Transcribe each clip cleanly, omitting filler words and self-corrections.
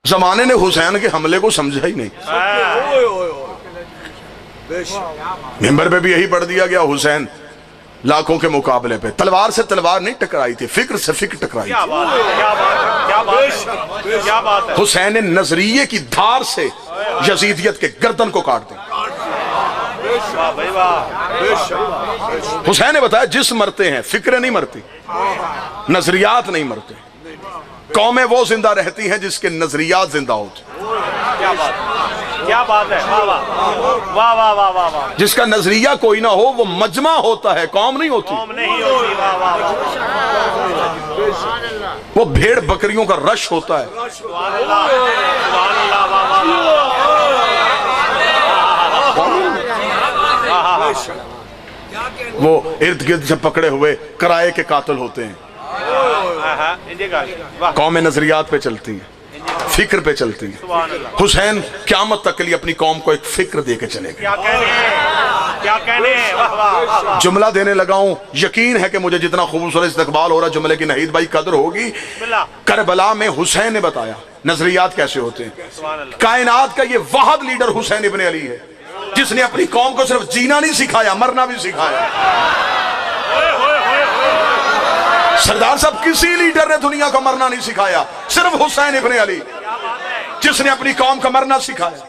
जमाने ने हुसैन के हमले को समझा ही नहीं। मिंबर पे भी यही पढ़ दिया गया, हुसैन लाखों के मुकाबले पे तलवार से तलवार नहीं टकराई थी, फिक्र से फिक्र टकराई थी। हुसैन ने नजरिए की धार से यजीदियत के गर्दन को काट दिया। हुसैन ने बताया जिस मरते हैं फिक्र नहीं मरती, नजरियात नहीं मरते। कौमें वो जिंदा रहती हैं जिसके नजरियात जिंदा होते। क्या बात है, वाह वाह वाह वाह वाह वाह वाह। जिसका नजरिया कोई ना हो वो मजमा होता है, कौम नहीं होती। कौम नहीं होती, वाह वाह वाह। वो भेड़ बकरियों का रश होता है। सुभान अल्लाह, सुभान अल्लाह, वाह वाह वाह। वो इर्द गिर्द जब पकड़े हुए किराए के कातिल होते हैं। कौमें नजरियात पे चलती हैं, फिक्र पे चलती है। हुसैन क़यामत तक के लिए अपनी कौम को एक फिक्र दे के चले गए। क्या कहने हैं, वाह वाह वाह। जुमला देने लगा हूं, यकीन है कि मुझे जितना खूबसूरत इस्तकबाल हो रहा जुमले की नहीद भाई कदर होगी। करबला में हुसैन ने बताया नजरियात कैसे होते हैं। कायनात का ये वाहिद लीडर हुसैन इब्न अली है जिसने अपनी कौम को सिर्फ जीना नहीं सिखाया, मरना भी सिखाया। सरदार साहब किसी लीडर ने दुनिया को मरना नहीं सिखाया, सिर्फ हुसैन इब्न अली जिसने अपनी कौम को मरना सिखाया।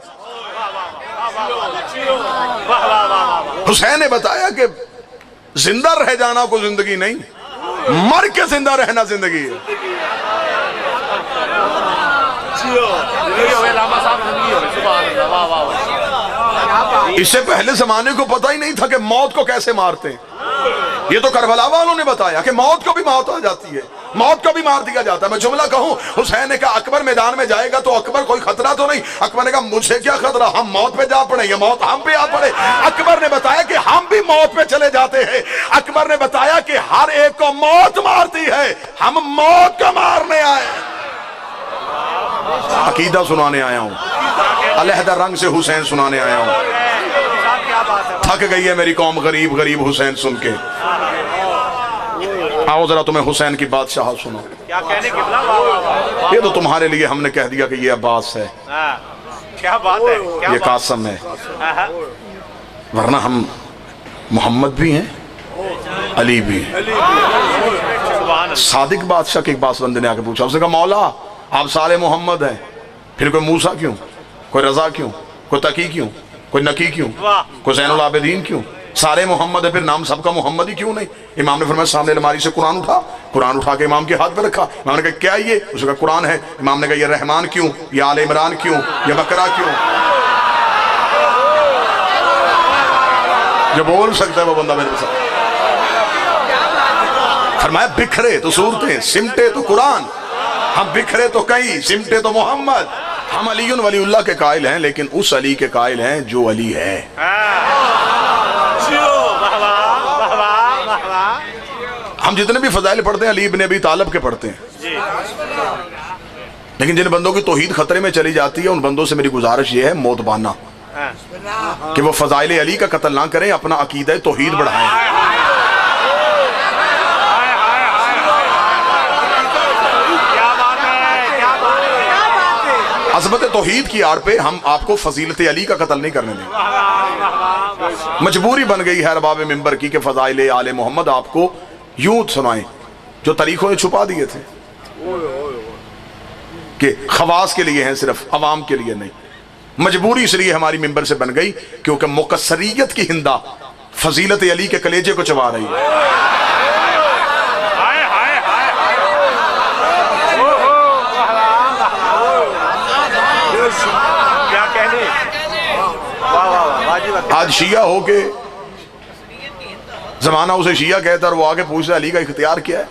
हुसैन ने बताया कि जिंदा रह जाना को जिंदगी नहीं, मर के जिंदा रहना जिंदगी है। इससे पहले जमाने को पता ही नहीं था कि मौत को कैसे मारते हैं। ये तो करबला वालों ने बताया कि मौत को भी मौत आ जाती है, मौत को भी मार दिया जाता है। मैं जुमला कहूं, हुसैन ने कहा अकबर मैदान में जाएगा तो अकबर कोई खतरा तो नहीं। अकबर ने कहा मुझे क्या खतरा, हम मौत पे जा पड़े, ये मौत हम पे आ पड़े। अकबर ने बताया कि हम भी मौत पे चले जाते हैं। अकबर ने बताया कि हर एक को मौत मारती है, हम मौत को मारने आए। अकीदा सुनाने आया हूं, अलहदा रंग से हुसैन सुनाने आया हूं। थक गई है मेरी कौम गरीब गरीब हुसैन सुन के। आओ जरा तुम्हें हुसैन की बादशाह सुनो। क्या कहने किबला, ये तो तुम्हारे लिए हमने कह दिया कि ये अब्बास है, क्या बात है, क्या ये कासम है, वरना हम मोहम्मद भी हैं, अली भी हैं। सादिक बादशाह के एक बास बंदे ने आके पूछा, उसने कहा मौला आप सारे मोहम्मद हैं, फिर कोई मूसा क्यों, कोई रजा क्यों, कोई तकी क्यों, कोई नकी क्यों, कोई ज़ैनुल आबिदीन क्यों, सारे मोहम्मद है, फिर नाम सबका मोहम्मद ही क्यों नहीं। इमाम ने फरमाया सामने अलमारी से कुरान उठा के इमाम के हाथ पे रखा। इमाम ने कहा क्या ये, उसने कहा कुरान है। इमाम ने कहा ये रहमान क्यों, ये आले इमरान क्यों, ये बकरा क्यों। जो बोल सकता है वो बंदा मेरे साथ। फरमाया बिखरे तो सूरतें, सिमटे तो कुरान, हम बिखरे तो कई, सिमटे तो मोहम्मद। हम अलीउन वलीउल्लाह के कायल हैं, लेकिन उस अली के कायल हैं जो अली है। हम जितने भी फजाइल पढ़ते हैं अली इब्न अबी तालिब के पढ़ते हैं, लेकिन जिन बंदों की तौहीद खतरे में चली जाती है उन बंदों से मेरी गुजारिश ये है मोतबाना कि वो फजाइल अली का कत्ल ना करें, अपना अकीदा तौहीद बढ़ाएं। अज़मत तौहीद की आड़ पे हम आपको फजीलत अली का कत्ल नहीं करने देंगे। मजबूरी बन गई है अरबाब मिंबर की कि फजाइल आले मोहम्मद आपको यूं सुनाएं जो तारीखों ने छुपा दिए थे कि खवास के लिए हैं, सिर्फ अवाम के लिए नहीं। मजबूरी इसलिए हमारी मिंबर से बन गई क्योंकि मुकस्सरियत की हिंदा फजीलत अली के कलेजे को चबा रही है। क्या कहने, आज शिया होके जमाना उसे शिया कहता है और वो आगे पूछ रहा अली का इख्तियार क्या है,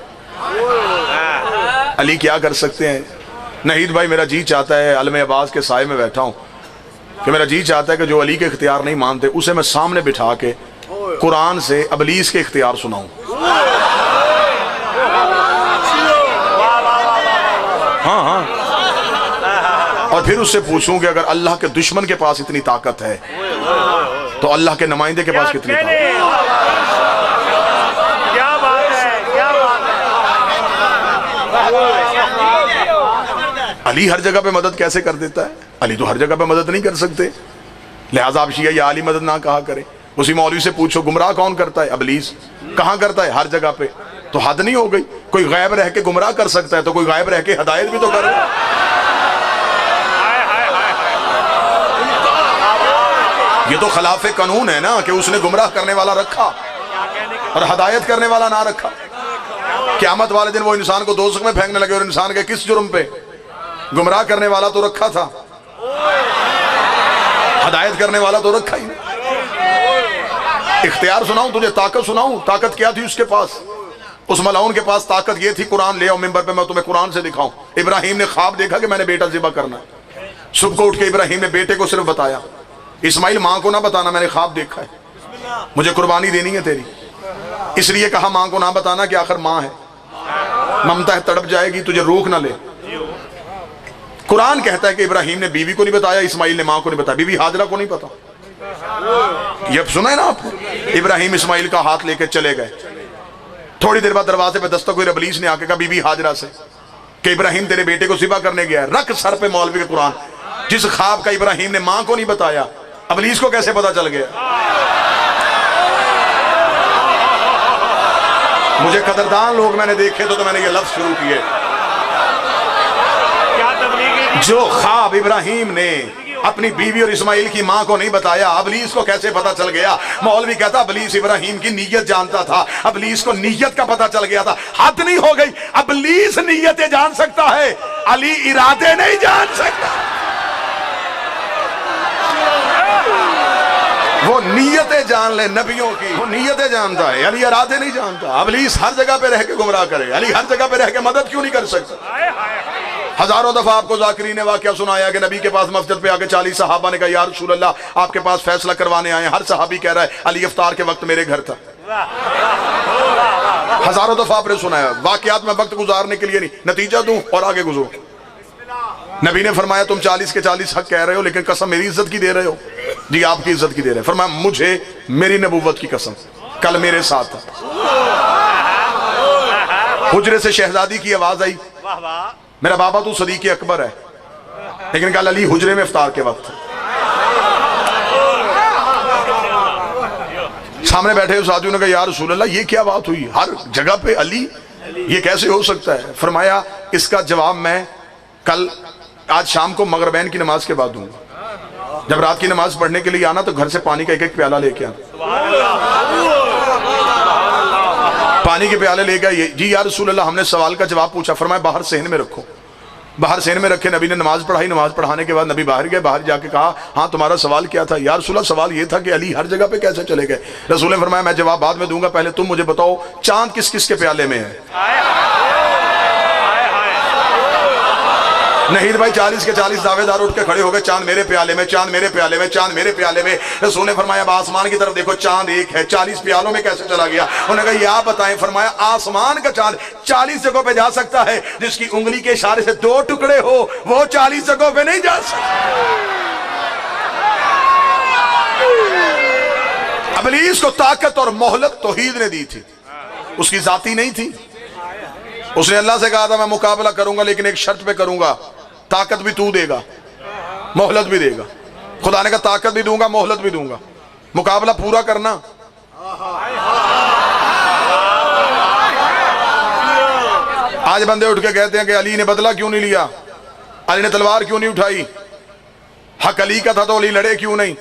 अली क्या कर सकते हैं। नहीद भाई मेरा जी चाहता है, अलम अब्बास के साए में बैठा हूं, कि मेरा जी चाहता है कि जो अली के इख्तियार नहीं मानते उसे मैं सामने बिठा के कुरान से अबलीस के इख्तियार सुनाऊं। हाँ हाँ, और फिर उससे पूछूं कि अगर अल्लाह के दुश्मन के पास इतनी ताकत है तो अल्लाह के नुमाइंदे के पास कितनी ताकत है। क्या बात है, क्या बात है। अली हर जगह पे मदद कैसे कर देता है? अली तो हर जगह पे मदद नहीं कर सकते, लिहाजा आप शिया या अली मदद ना कहा करें। उसी मौलवी से पूछो गुमराह कौन करता है? इब्लीस। कहां करता है? हर जगह पे। तो हद नहीं हो गई? कोई गायब रह के गुमराह कर सकता है तो कोई गायब रह के हिदायत भी तो करे। ये तो खिलाफे कानून है ना कि उसने गुमराह करने वाला रखा और हिदायत करने वाला ना रखा। क़यामत वाले दिन वो इंसान को दोज़ख में फेंकने लगे और इंसान के किस जुर्म पे? गुमराह करने वाला तो रखा था, हिदायत करने वाला तो रखा ही नहीं। इख्तियार सुनाऊं तुझे, ताकत सुनाऊं? ताकत क्या थी उसके पास? उस मलाउन के पास ताकत ये थी, कुरान ले आओ मिंबर पे, मैं तुम्हें कुरान से दिखाऊं। इब्राहिम ने ख्वाब देखा कि मैंने बेटा ज़िबा करना है। सुबह को उठ के इब्राहिम ने बेटे को सिर्फ बताया, इस्माइल माँ को ना बताना, मैंने ख्वाब देखा है, मुझे कुर्बानी देनी है तेरी। इसलिए कहा माँ को ना बताना कि आखिर माँ है, ममता है, तड़प जाएगी, तुझे रोक ना ले। कुरान कहता है कि इब्राहिम ने बीवी को नहीं बताया, इस्माइल ने माँ को नहीं बताया, बीवी हाजरा को नहीं पता। ये सुना है ना आपने? इब्राहिम इस्माइल का हाथ लेके चले गए। थोड़ी देर बाद दरवाजे पे दस्तक हुई, इब्लीस ने आके कहा बीबी हाजरा से कि इब्राहिम तेरे बेटे को ज़िबा करने गया है। रख सर पे मौलवी के कुरान। जिस ख्वाब का इब्राहिम ने माँ को नहीं बताया, इब्लीस को कैसे पता चल गया? मुझे कदरदान लोग मैंने देखे तो मैंने ये लफ्ज शुरू किए। जो ख्वाब इब्राहिम ने अपनी बीवी और इस्माइल की मां को नहीं बताया, इब्लीस को कैसे पता चल गया? मौलवी कहता इब्लीस इब्राहिम की नीयत जानता था, इब्लीस को नीयत का पता चल गया था। हद नहीं हो गई? इब्लीस नीयतें जान सकता है, अली इरादे नहीं जान सकता। वो नीयतें जान ले नबियों की, वो नीयतें जानता है, अली इरादे नहीं जानता। इब्लीस हर जगह पे रह के गुमराह करे, अली हर जगह पे रह के मदद क्यों नहीं कर सकता? हजारों दफा आपको जाकिरी ने वाकया सुनाया कि नबी के पास मस्जिद पे आके 40 सहाबा ने कहा या रसूल अल्लाह आपके पास फैसला करवाने आए। हर सहाबी कह रहा है अली इफ्तार के वक्त मेरे घर था। हजारों दफा आपने सुनाया। वाकयात में वक्त गुजारने के लिए नहीं, नतीजा दूं और आगे गुजरो। नबी ने फरमाया तुम 40 के 40 हक कह रहे हो, लेकिन कसम मेरी इज्जत की दे रहे हो? जी आपकी इज्जत की दे रहे हैं। फरमाया मुझे मेरी नबूवत की कसम, कल मेरे साथ था। हुजरे से शहजादी की आवाज आई, मेरा बाबा तो सदीक अकबर है, लेकिन कल अली हुजरे में इफ्तार के वक्त। सामने बैठे उस आदमी ने कहा या रसूल अल्लाह ये क्या बात हुई, हर जगह पे अली, ये कैसे हो सकता है? फरमाया इसका जवाब मैं कल आज शाम को मगरिबैन की नमाज के बाद दूंगा। जब रात की नमाज पढ़ने के लिए आना तो घर से पानी का एक एक प्याला लेके आना। पानी के प्याले ले गए। जी या रसूल अल्लाह हमने सवाल का जवाब पूछा। फरमाया बाहर सहन में रखो। बाहर सहन में रखे। नबी ने नमाज पढ़ाई। नमाज पढ़ाने के बाद नबी बाहर गए। बाहर जाके कहा हाँ तुम्हारा सवाल क्या था? या रसूल अल्लाह सवाल ये था कि अली हर जगह पे कैसे चले गए? रसूल ने फरमाया मैं जवाब बाद में दूंगा, पहले तुम मुझे बताओ चांद किस किस के प्याले में है? नहीं भाई 40 के 40 दावेदार उठ के खड़े हो गए, चांद मेरे प्याले में, चांद मेरे प्याले में, चांद मेरे प्याले में। रसूल ने फरमाया अब आसमान की तरफ देखो, चांद एक है, 40 प्यालों में कैसे चला गया? उन्होंने कहा ये आप बताएं। फरमाया आसमान का चांद 40 जगहों पे जा सकता है, जिसकी उंगली के इशारे से 2 टुकड़े हो वो 40 जगहों पे नहीं जा सकता। इब्लीस को ताकत और मोहलत तौहीद ने दी थी, उसकी जाती नहीं थी। उसने अल्लाह से कहा था मैं मुकाबला करूंगा लेकिन एक शर्त पे करूंगा, ताकत भी तू देगा मोहलत भी देगा। खुदा ने कहा ताकत भी दूंगा मोहलत भी दूंगा, मुकाबला पूरा करना। आज बंदे उठ के कहते हैं कि अली ने बदला क्यों नहीं लिया, अली ने तलवार क्यों नहीं उठाई, हक अली का था तो अली लड़े क्यों नहीं?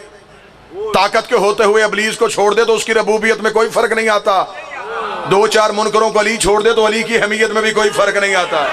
ताकत के होते हुए इब्लीस को छोड़ दे तो उसकी रबूबियत में कोई फर्क नहीं आता। 2-4 मुनकरों को अली छोड़ दे तो अली की हमीयत में भी कोई फर्क नहीं आता।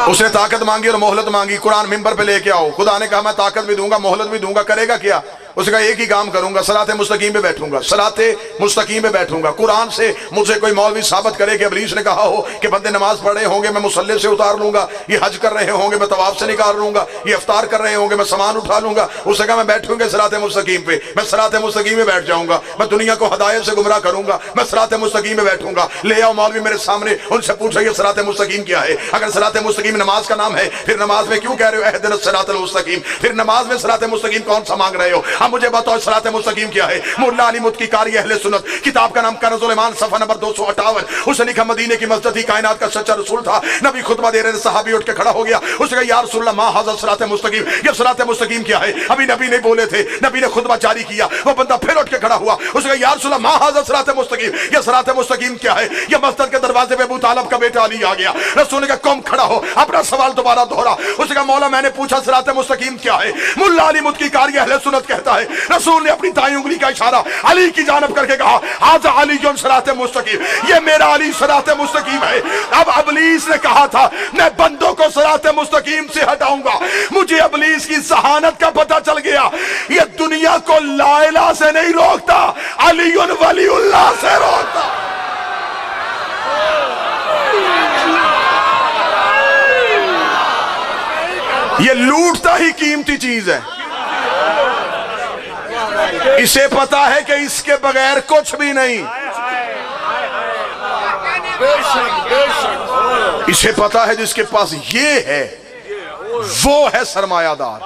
उसने ताकत मांगी और मोहलत मांगी। कुरान मिंबर पे लेके आओ। खुदा ने कहा मैं ताकत भी दूंगा मोहलत भी दूंगा, करेगा क्या? उसने कहा एक ही काम करूंगा, सराते मुस्तकीम पे बैठूंगा, सराते मुस्तकीम पे बैठूंगा। कुरान से मुझे कोई मौलवी साबित करे कि इब्लीस ने कहा हो कि बंदे नमाज पढ़ रहे होंगे मैं मुसल्ले से उतार लूंगा, ये हज कर रहे होंगे मैं तवाफ से निकाल लूंगा, ये इफ्तार कर रहे होंगे मैं सामान उठा लूंगा। उसने कहा मैं बैठूंगा सराते मुस्तकीम पे, मैं सराते मुस्तकीम में बैठ जाऊंगा, मैं दुनिया को हदायत से गुमराह करूंगा, मैं सराते मुस्तकीम में बैठूंगा। ले आओ मौलवी मेरे सामने, उनसे पूछो ये सराते मुस्तकीम क्या है? अगर सराते मुस्तकीम नमाज का नाम है फिर नमाज में क्यों कह रहे हो अहदिनस सिरातल मुस्तकीम? फिर नमाज में सराते मुस्तकीम कौन सा मांग रहे हो? अब मुझे बताओ सिरात मुस्तकीम क्या है? मुल्ला अली मुत्की कारी अहले सुन्नत, किताब का नाम कनज़ुल ईमान, सफ़ा नंबर 258। उसने लिखा मदीने की मस्जिद ही कायनात का सच्चा रसूल था। नबी खुतबा दे रहे थे, सहाबी उठ के खड़ा हो गया। उसने कहा या रसूलल्लाह मा हाज़ा सिरात मुस्तकीम, ये सिरात मुस्तकीम क्या है? अभी नबी नहीं बोले थे, नबी ने खुतबा जारी किया। वो बंदा फिर उठ के खड़ा हुआ। उसने कहा या रसूलल्लाह मा हाज़ा सिरात मुस्तकीम, ये सिरात मुस्तकीम क्या है? ये मस्जिद के दरवाजे पे अबू तालिब का बेटा अली आ गया। रसूल ने कहा कौम खड़ा हो, अपना सवाल दोबारा दोहरा। उसने कहा मौला मैंने पूछा सिरात मुस्तकीम क्या है? मुल्ला अली मुत्की कारी अहले सुन्नत कहता है, रसूल ने अपनी दाईं उंगली का इशारा अली की जानब करके कहा हाज़ा अली जो सिरात मुस्तकीम, ये मेरा अली सिरात मुस्तकीम है। अब इब्लीस ने कहा था मैं बंदों को सिरात मुस्तकीम से हटाऊंगा। मुझे इब्लीस की जहानत का पता चल गया, ये दुनिया को ला इलाहा से नहीं रोकता, अली वलीउल्लाह से रोकता। ये लूटता ही कीमती चीज है। इसे पता है कि इसके बगैर कुछ भी नहीं। इसे पता है जिसके पास ये है वो है सरमायादार।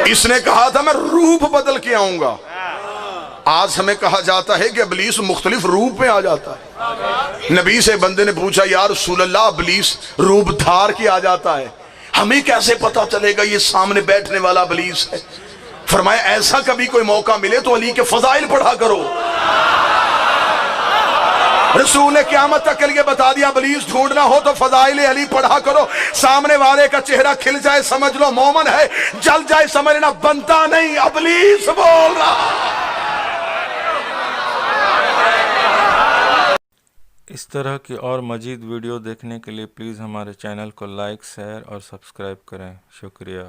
इसने कहा था मैं रूप बदल के आऊंगा। आज हमें कहा जाता है कि इब्लीस मुख्तलिफ रूप में आ जाता है। नबी से बंदे ने पूछा यार रसूलल्लाह इब्लीस रूप धार के आ जाता है, हमें कैसे पता चलेगा ये सामने बैठने वाला इब्लीस है? फरमाया ऐसा कभी कोई मौका मिले तो अली के फजाइल पढ़ा करो। रसूल ने क़यामत तक के लिए बता दिया इब्लीस ढूंढना हो तो फजाइल अली पढ़ा करो। सामने वाले का चेहरा खिल जाए समझ लो मोमन है, जल जाए समझना बनता नहीं, इब्लीस बोल रहा। इस तरह की और मज़ीद वीडियो देखने के लिए प्लीज़ हमारे चैनल को लाइक, शेयर और सब्सक्राइब करें। शुक्रिया।